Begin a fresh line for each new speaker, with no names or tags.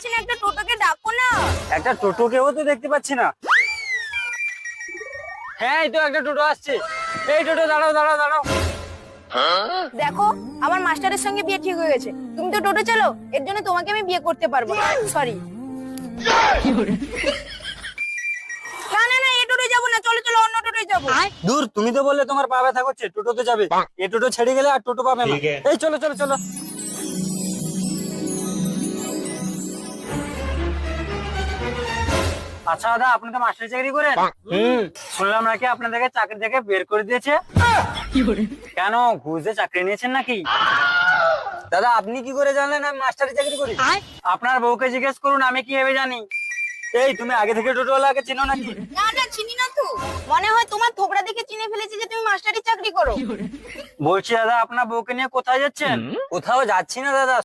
পাচ্ছি না, একটা টোটোকে ডাকো না।
একটা টোটোকেও তো দেখতে পাচ্ছি না। হ্যাঁ, এই তো একটা টোটো আসছে। এই টোটো, দাঁড়াও দাঁড়াও দাঁড়াও।
দেখো, আমার মাস্টারের সঙ্গে বিয়ে ঠিক হয়ে গেছে। তুমি তো টোটো চালাও, এর জন্য তোমাকে আমি বিয়ে করতে পারবো না। সরি। না না না, এই টোটোয় যাবো না, চলো চলো অন্য টোটোয় যাবো।
দূর, তুমি তো বললে তোমার পা ব্যথা করছে, টোটোতে যাবে। এই টোটো ছেড়ে গেলে আর টোটো পাবে না। এই চলো চলো চলো। আচ্ছা দাদা, আপনি তো মাস্টারি চাকরি করেন। শুনলাম নাকি আপনাদেরকে চাকরি থেকে বের করে দিয়েছে। কেন, ঘুষে চাকরি নিয়েছেন নাকি? দাদা, আপনি কি করে জানলেন আমি মাস্টারি চাকরি করি? আপনার বউকে জিজ্ঞেস করুন, আমি কি ভেবে জানি। এই, তুমি আগে থেকে টোটোওয়ালাকে চেনো নাকি?
না না, চিনি না তো। মনে হয় তোমার থোবড়া দেখে চিনে ফেলেছি যে তুমি মাস্টারি চাকরি করো।
বলছি দাদা, আপনার বউকে নিয়ে কোথায় যাচ্ছেন? কোথাও যাচ্ছি না দাদা,